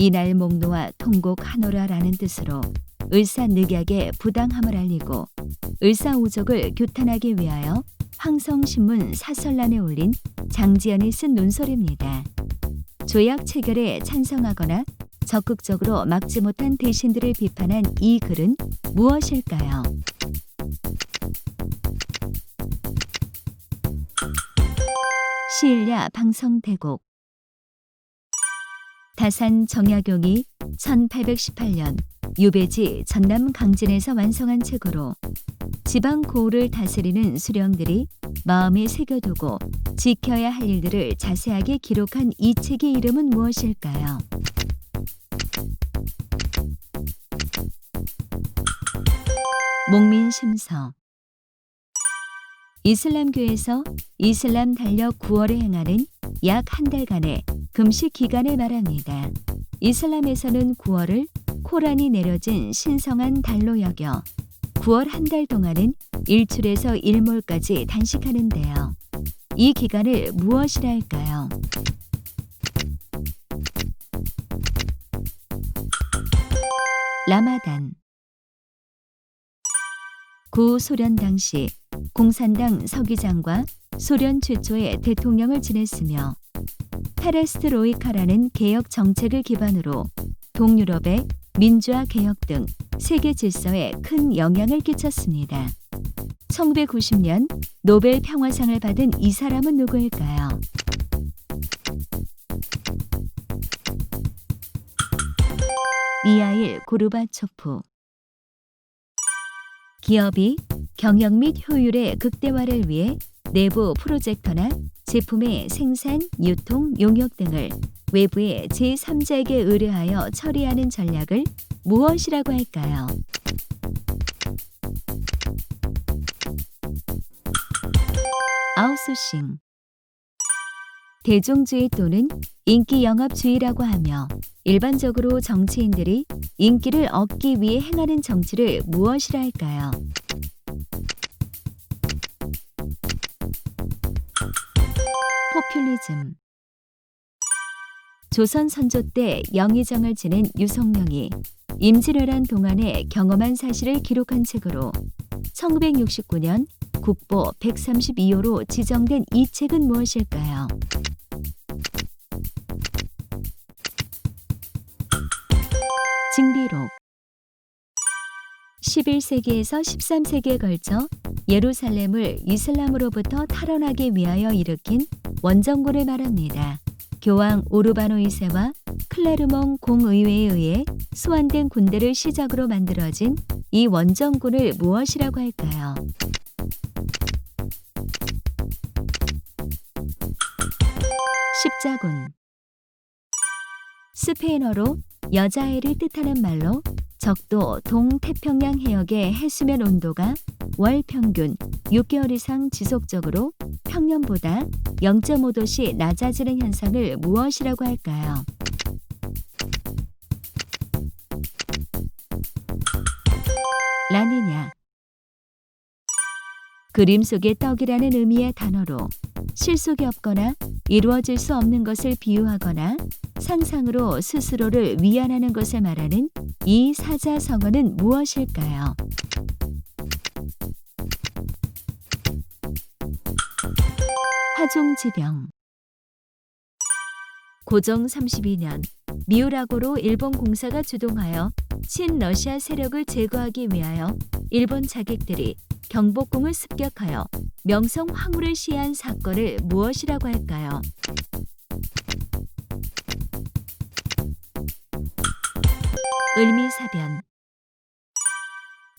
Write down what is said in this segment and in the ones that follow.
이날 목노아 통곡하노라라는 뜻으로 을사늑약의 부당함을 알리고 을사오족을 규탄하기 위하여 황성신문 사설란에 올린 장지연이 쓴 논설입니다. 조약 체결에 찬성하거나 적극적으로 막지 못한 대신들을 비판한 이 글은 무엇일까요? 시일야 방성대곡. 다산 정약용이 1818년 유배지 전남 강진에서 완성한 책으로 지방 고을을 다스리는 수령들이 마음에 새겨두고 지켜야 할 일들을 자세하게 기록한 이 책의 이름은 무엇일까요? 목민심서. 이슬람교에서 이슬람 달력 9월에 행하는 약 한 달간의 금식 기간을 말합니다. 이슬람에서는 9월을 코란이 내려진 신성한 달로 여겨 9월 한 달 동안은 일출에서 일몰까지 단식하는데요. 이 기간을 무엇이라 할까요? 라마단. 구소련 당시 공산당 서기장과 소련 최초의 대통령을 지냈으며 페레스트로이카라는 개혁 정책을 기반으로 동유럽의 민주화 개혁 등 세계 질서에 큰 영향을 끼쳤습니다. 1990년 노벨 평화상을 받은 이 사람은 누구일까요? 미하일 고르바초프. 기업이 경영 및 효율의 극대화를 위해 내부 프로젝터나 제품의 생산, 유통, 용역 등을 외부의 제3자에게 의뢰하여 처리하는 전략을 무엇이라고 할까요? 아웃소싱. 대중주의 또는 인기영합주의라고 하며 일반적으로 정치인들이 인기를 얻기 위해 행하는 정치를 무엇이라 할까요? 포퓰리즘. 조선 선조 때 영의정을 지낸 유성룡이 임진왜란 동안에 경험한 사실을 기록한 책으로 1969년 국보 132호로 지정된 이 책은 무엇일까요? 징비록. 11세기에서 13세기에 걸쳐 예루살렘을 이슬람으로부터 탈환하기 위하여 일으킨 원정군을 말합니다. 교황 우르바노 2세와 클레르몽 공의회에 의해 소환된 군대를 시작으로 만들어진 이 원정군을 무엇이라고 할까요? 십자군. 스페인어로 여자아이를 뜻하는 말로 적도 동태평양 해역의 해수면 온도가 월 평균 6개월 이상 지속적으로 평년보다 0.5도씩 낮아지는 현상을 무엇이라고 할까요? 라니냐. 그림 속의 떡이라는 의미의 단어로 실속이 없거나 이루어질 수 없는 것을 비유하거나 상상으로 스스로를 위안하는 것을 말하는 이 사자성어는 무엇일까요? 화종지병. 고종 32년 미우라고로 일본 공사가 주동하여 친러시아 세력을 제거하기 위하여 일본 자객들이 경복궁을 습격하여 명성 황후를 시해한 사건을 무엇이라고 할까요? 을미사변.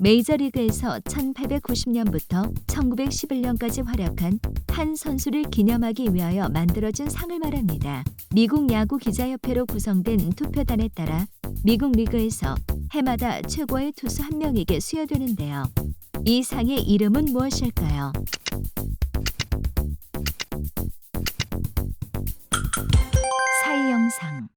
메이저리그에서 1890년부터 1911년까지 활약한 한 선수를 기념하기 위하여 만들어진 상을 말합니다. 미국 야구 기자협회로 구성된 투표단에 따라 미국 리그에서 해마다 최고의 투수 한 명에게 수여되는데요. 이 상의 이름은 무엇일까요? 사이영상.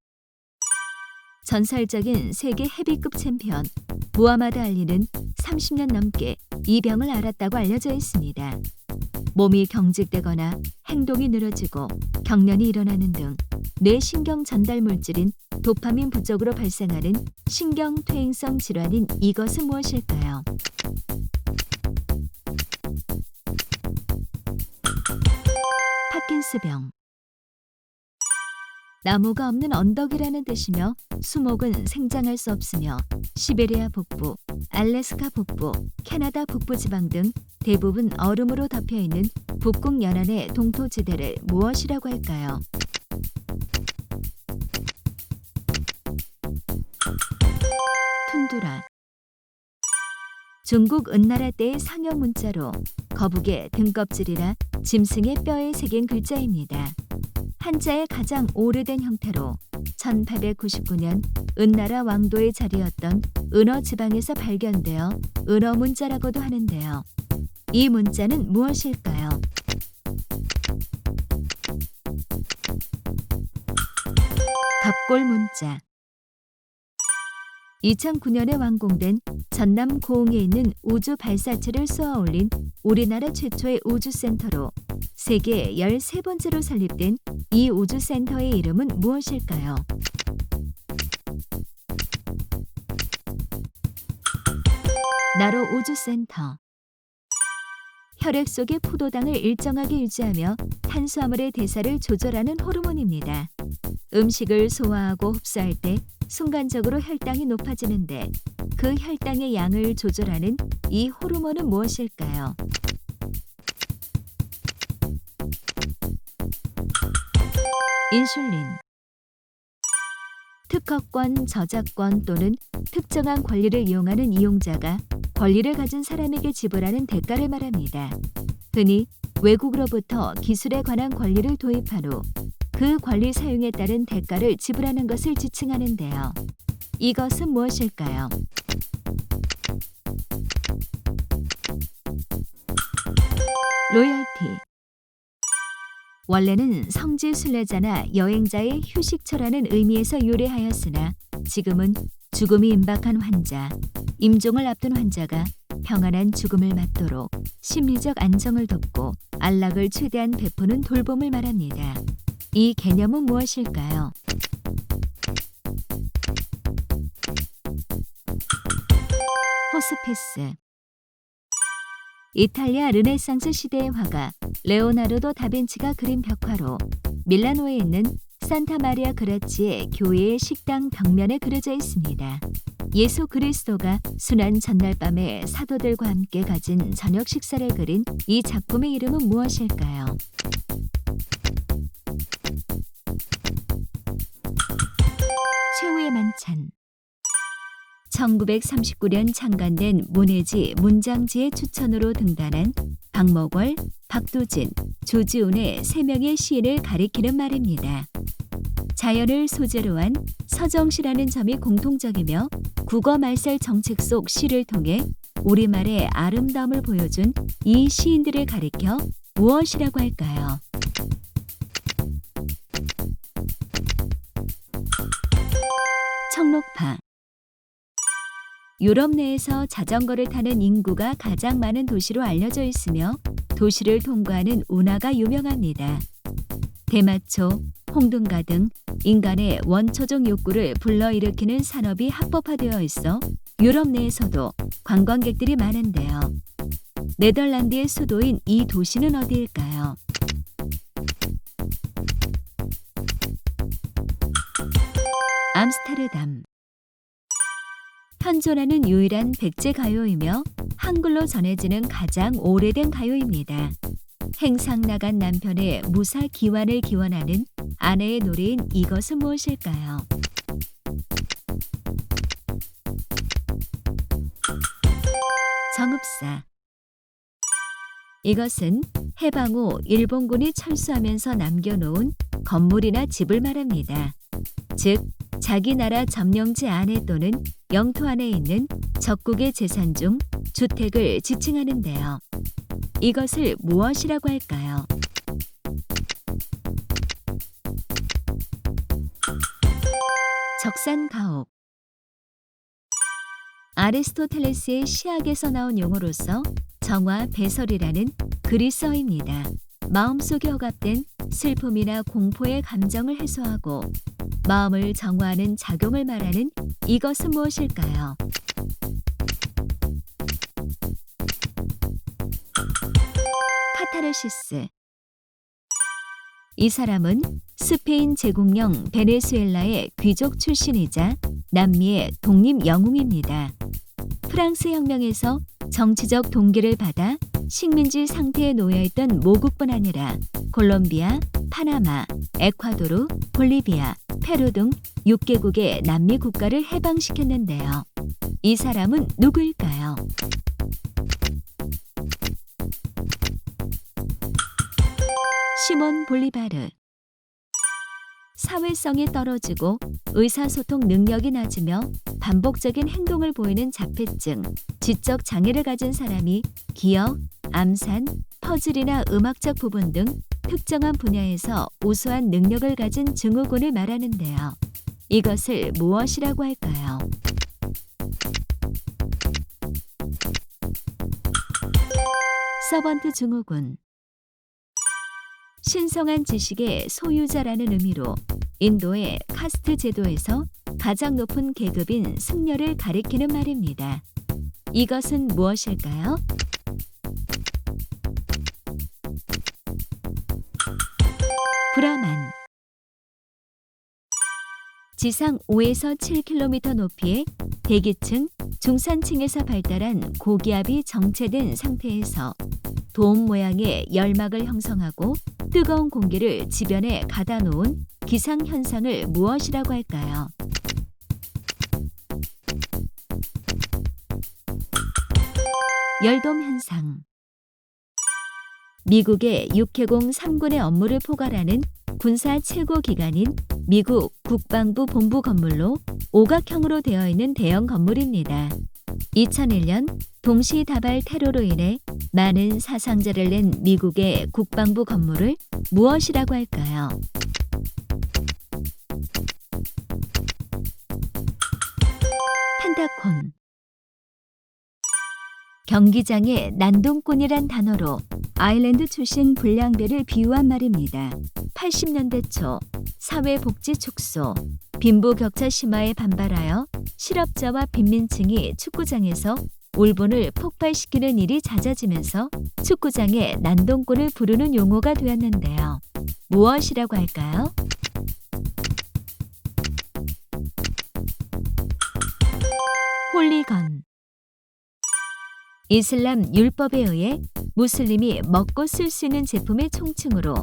전설적인 세계 헤비급 챔피언 무하마드 알리는 30년 넘게 이 병을 앓았다고 알려져 있습니다. 몸이 경직되거나 행동이 느려지고 경련이 일어나는 등 뇌신경 전달 물질인 도파민 부족으로 발생하는 신경퇴행성 질환인 이것은 무엇일까요? 파킨스병. 나무가 없는 언덕이라는 뜻이며 수목은 생장할 수 없으며 시베리아 북부, 알래스카 북부, 캐나다 북부 지방 등 대부분 얼음으로 덮여 있는 북극 연안의 동토지대를 무엇이라고 할까요? 툰드라. 중국 은나라 때의 상형 문자로 거북의 등껍질이나 짐승의 뼈에 새긴 글자입니다. 한자의 가장 오래된 형태로 1899년 은나라 왕도의 자리였던 은어 지방에서 발견되어 은어 문자라고도 하는데요. 이 문자는 무엇일까요? 갑골 문자. 2009년에 완공된 전남 고흥에 있는 우주 발사체를 쏘아 올린 우리나라 최초의 우주센터로 세계 13번째로 설립된 이 우주센터의 이름은 무엇일까요? 나로 우주센터. 혈액 속의 포도당을 일정하게 유지하며 탄수화물의 대사를 조절하는 호르몬입니다. 음식을 소화하고 흡수할 때 순간적으로 혈당이 높아지는데 그 혈당의 양을 조절하는 이 호르몬은 무엇일까요? 인슐린. 특허권, 저작권 또는 특정한 권리를 이용하는 이용자가 권리를 가진 사람에게 지불하는 대가를 말합니다. 흔히 외국으로부터 기술에 관한 권리를 도입한 후 그 권리 사용에 따른 대가를 지불하는 것을 지칭하는데요. 이것은 무엇일까요? 로열티. 원래는 성지 순례자나 여행자의 휴식처라는 의미에서 유래하였으나 지금은 죽음이 임박한 환자, 임종을 앞둔 환자가 평안한 죽음을 맞도록 심리적 안정을 돕고 안락을 최대한 베푸는 돌봄을 말합니다. 이 개념은 무엇일까요? 호스피스. 이탈리아 르네상스 시대의 화가 레오나르도 다빈치가 그린 벽화로 밀라노에 있는 산타 마리아 그라치의 교회의 식당 벽면에 그려져 있습니다. 예수 그리스도가 순환 전날 밤에 사도들과 함께 가진 저녁 식사를 그린 이 작품의 이름은 무엇일까요? 최후의 만찬. 1939년 창간된 문예지 문장지의 추천으로 등단한 박목월, 박두진, 조지훈의 3명의 시인을 가리키는 말입니다. 자연을 소재로 한 서정시라는 점이 공통적이며 국어 말살 정책 속 시를 통해 우리말의 아름다움을 보여준 이 시인들을 가리켜 무엇이라고 할까요? 청록파. 유럽 내에서 자전거를 타는 인구가 가장 많은 도시로 알려져 있으며 도시를 통과하는 운하가 유명합니다. 대마초, 홍등가 등 인간의 원초적 욕구를 불러일으키는 산업이 합법화되어 있어 유럽 내에서도 관광객들이 많은데요. 네덜란드의 수도인 이 도시는 어디일까요? 암스테르담. 현존하는 유일한 백제 가요이며 한글로 전해지는 가장 오래된 가요입니다. 행상 나간 남편의 무사 기환을 기원하는 아내의 노래인 이것은 무엇일까요? 정읍사. 이것은 해방 후 일본군이 철수하면서 남겨놓은 건물이나 집을 말합니다. 즉, 자기 나라 점령지 안에 또는 영토 안에 있는 적국의 재산 중 주택을 지칭하는데요. 이것을 무엇이라고 할까요? 적산가옥. 아리스토텔레스의 시학에서 나온 용어로서 정화 배설이라는 그리스어입니다. 마음속에 억압된 슬픔이나 공포의 감정을 해소하고 마음을 정화하는 작용을 말하는 이것은 무엇일까요? 카타르시스. 이 사람은 스페인 제국령 베네수엘라의 귀족 출신이자 남미의 독립 영웅입니다. 프랑스 혁명에서 정치적 동기를 받아 식민지 상태에 놓여있던 모국뿐 아니라 콜롬비아, 파나마, 에콰도르, 볼리비아, 페루 등 6개국의 남미 국가를 해방시켰는데요. 이 사람은 누구일까요? 시몬 볼리바르. 사회성이 떨어지고 의사소통 능력이 낮으며 반복적인 행동을 보이는 자폐증, 지적 장애를 가진 사람이 기억, 암산, 퍼즐이나 음악적 부분 등 특정한 분야에서 우수한 능력을 가진 증후군을 말하는데요. 이것을 무엇이라고 할까요? 서번트 증후군. 신성한 지식의 소유자라는 의미로 인도의 카스트 제도에서 가장 높은 계급인 승려를 가리키는 말입니다. 이것은 무엇일까요? 브라만. 지상 5에서 7km 높이의 대기층, 중산층에서 발달한 고기압이 정체된 상태에서 돔 모양의 열막을 형성하고 뜨거운 공기를 지변에 가다 놓은 기상현상을 무엇이라고 할까요? 열돔현상. 미국의 육해공 3군의 업무를 포괄하는 군사 최고기관인 미국 국방부 본부 건물로 오각형으로 되어 있는 대형 건물입니다. 2001년 동시다발 테러로 인해 많은 사상자를 낸 미국의 국방부 건물을 무엇이라고 할까요? 펜타콘. 경기장의 난동꾼이란 단어로 아일랜드 출신 불량배를 비유한 말입니다. 80년대 초 사회복지 축소, 빈부격차 심화에 반발하여 실업자와 빈민층이 축구장에서 울분을 폭발시키는 일이 잦아지면서 축구장에 난동꾼을 부르는 용어가 되었는데요. 무엇이라고 할까요? 홀리건. 이슬람 율법에 의해 무슬림이 먹고 쓸 수 있는 제품의 총칭으로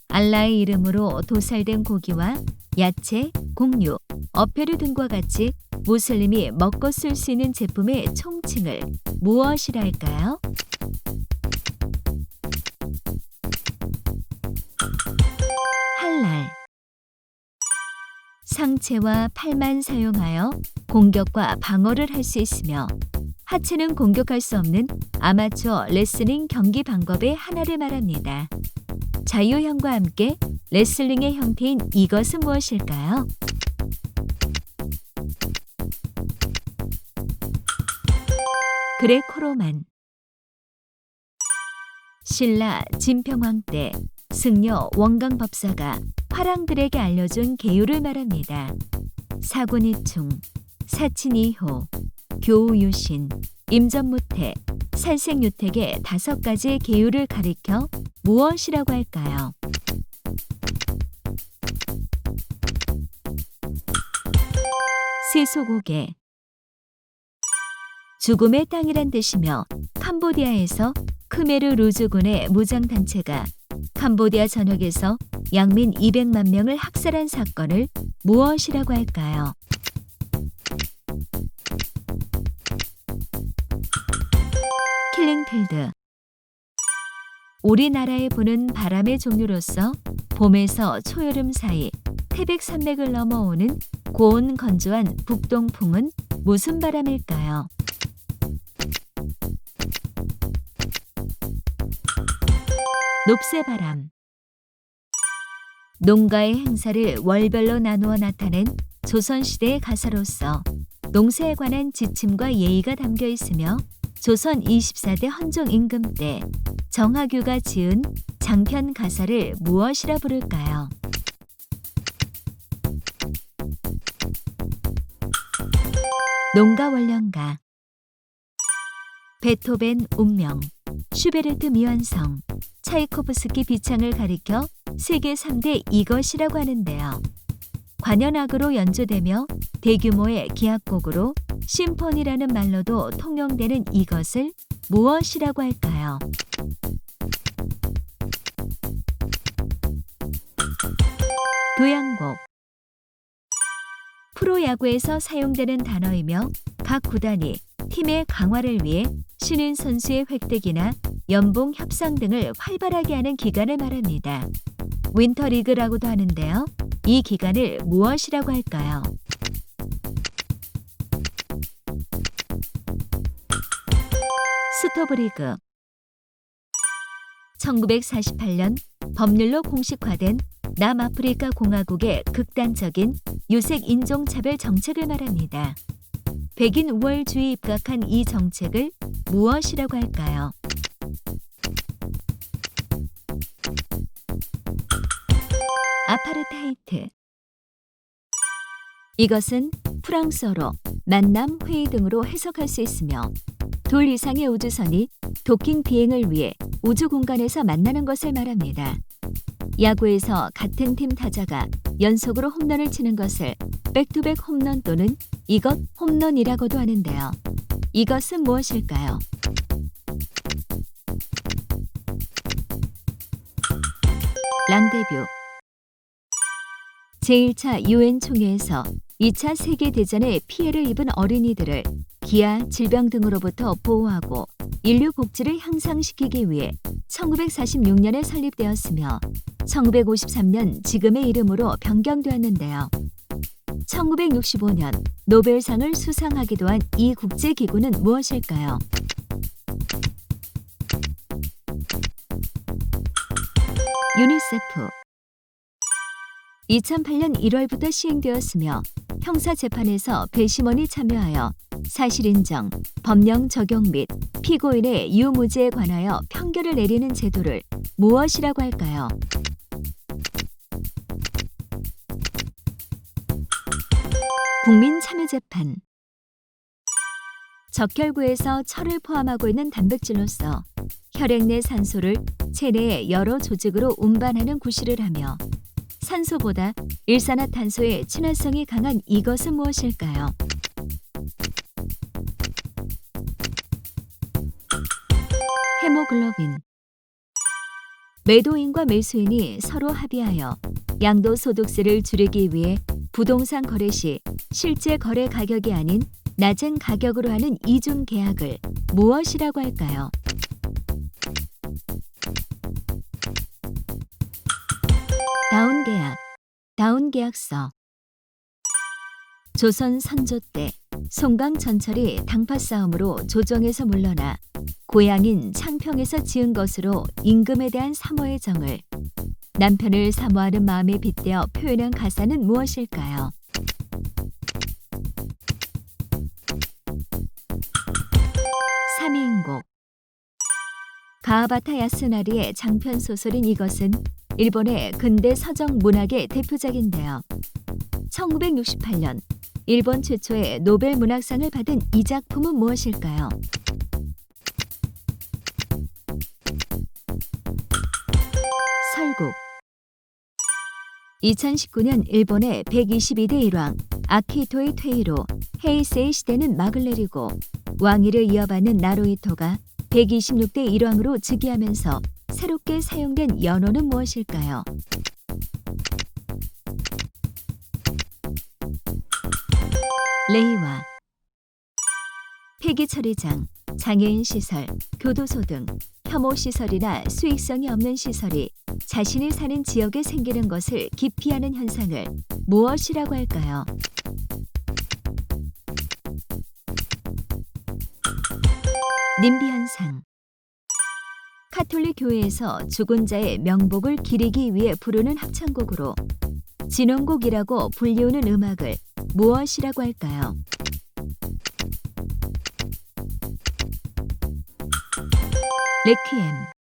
알라의 이름으로 도살된 고기와 야채, 곡류, 어패류 등과 같이 무슬림이 먹고 쓸 수 있는 제품의 총칭을 무엇이라 할까요? 할랄. 상체와 팔만 사용하여 공격과 방어를 할 수 있으며 하체는 공격할 수 없는 아마추어 레슬링 경기 방법의 하나를 말합니다. 자유형과 함께 레슬링의 형태인 이것은 무엇일까요? 그레코로만. 신라 진평왕 때 승려 원광법사가 화랑들에게 알려준 계율을 말합니다. 사군이충, 사친이호, 교우유신, 임전무태, 살생유택의 5가지의 계율을 가리켜 무엇이라고 할까요? 세소고개. 죽음의 땅이란 뜻이며 캄보디아에서 크메르 루즈군의 무장단체가 캄보디아 전역에서 양민 200만 명을 학살한 사건을 무엇이라고 할까요? 킬링필드. 우리나라에 부는 바람의 종류로서 봄에서 초여름 사이 태백산맥을 넘어오는 고온 건조한 북동풍은 무슨 바람일까요? 높새바람. 농가의 행사를 월별로 나누어 나타낸 조선시대의 가사로서 농사에 관한 지침과 예의가 담겨 있으며 조선 24대 헌종 임금 때 정학규가 지은 장편 가사를 무엇이라 부를까요? 농가 원령가, 베토벤 운명, 슈베르트 미완성, 차이코프스키 비창을 가리켜 세계 3대 이것이라고 하는데요. 관현악으로 연주되며 대규모의 기악곡으로 심포니라는 말로도 통용되는 이것을 무엇이라고 할까요? 도양곡. 프로야구에서 사용되는 단어이며 각 구단이 팀의 강화를 위해 신인 선수의 획득이나 연봉 협상 등을 활발하게 하는 기간을 말합니다. 윈터리그라고도 하는데요. 이 기간을 무엇이라고 할까요? 스토브리그. 1948년 법률로 공식화된 남아프리카 공화국의 극단적인 유색 인종차별 정책을 말합니다. 백인 우월주의 입각한 이 정책을 무엇이라고 할까요? 아파르타이트. 이것은 프랑스어로 만남, 회의 등으로 해석할 수 있으며 둘 이상의 우주선이 도킹 비행을 위해 우주 공간에서 만나는 것을 말합니다. 야구에서 같은 팀 타자가 연속으로 홈런을 치는 것을 백투백 홈런 또는 이것 홈런이라고도 하는데요. 이것은 무엇일까요? 랑데뷰. 제1차 UN 총회에서 2차 세계대전에 피해를 입은 어린이들을 기아, 질병 등으로부터 보호하고 인류 복지를 향상시키기 위해 1946년에 설립되었으며 1953년 지금의 이름으로 변경되었는데요. 1965년 노벨상을 수상하기도 한 이 국제기구는 무엇일까요? 유니세프. 2008년 1월부터 시행되었으며 형사재판에서 배심원이 참여하여 사실인정, 법령 적용 및 피고인의 유무죄에 관하여 판결을 내리는 제도를 무엇이라고 할까요? 국민참여재판. 적혈구에서 철을 포함하고 있는 단백질로서 혈액 내 산소를 체내의 여러 조직으로 운반하는 구실을 하며 산소보다 일산화탄소의 친화성이 강한 이것은 무엇일까요? 헤모글로빈. 매도인과 매수인이 서로 합의하여 양도소득세를 줄이기 위해 부동산 거래 시 실제 거래 가격이 아닌 낮은 가격으로 하는 이중 계약을 무엇이라고 할까요? 다운계약, 다운계약서. 조선 선조 때 송강 전철이 당파 싸움으로 조정에서 물러나 고향인 창평에서 지은 것으로 임금에 대한 사모의 정을 남편을 사모하는 마음에 빗대어 표현한 가사는 무엇일까요? 삼인곡. 가하바타 야스나리의 장편 소설인 이것은 일본의 근대 서정 문학의 대표작인데요. 1968년 일본 최초의 노벨 문학상을 받은 이 작품은 무엇일까요? 설국. 2019년 일본의 122대 일왕 아키히토의 퇴위로 헤이세이 시대는 막을 내리고 왕위를 이어받는 나루히토가 126대 일왕으로 즉위하면서 새롭게 사용된 연호는 무엇일까요? 레이와. 폐기처리장, 장애인 시설, 교도소 등 혐오 시설이나 수익성이 없는 시설이 자신이 사는 지역에 생기는 것을 기피하는 현상을 무엇이라고 할까요? 님비 현상. 카톨릭 교회에서 죽은 자의 명복을 기리기 위해 부르는 합창곡으로 진원곡이라고 불리우는 음악을 무엇이라고 할까요? 레퀴엠.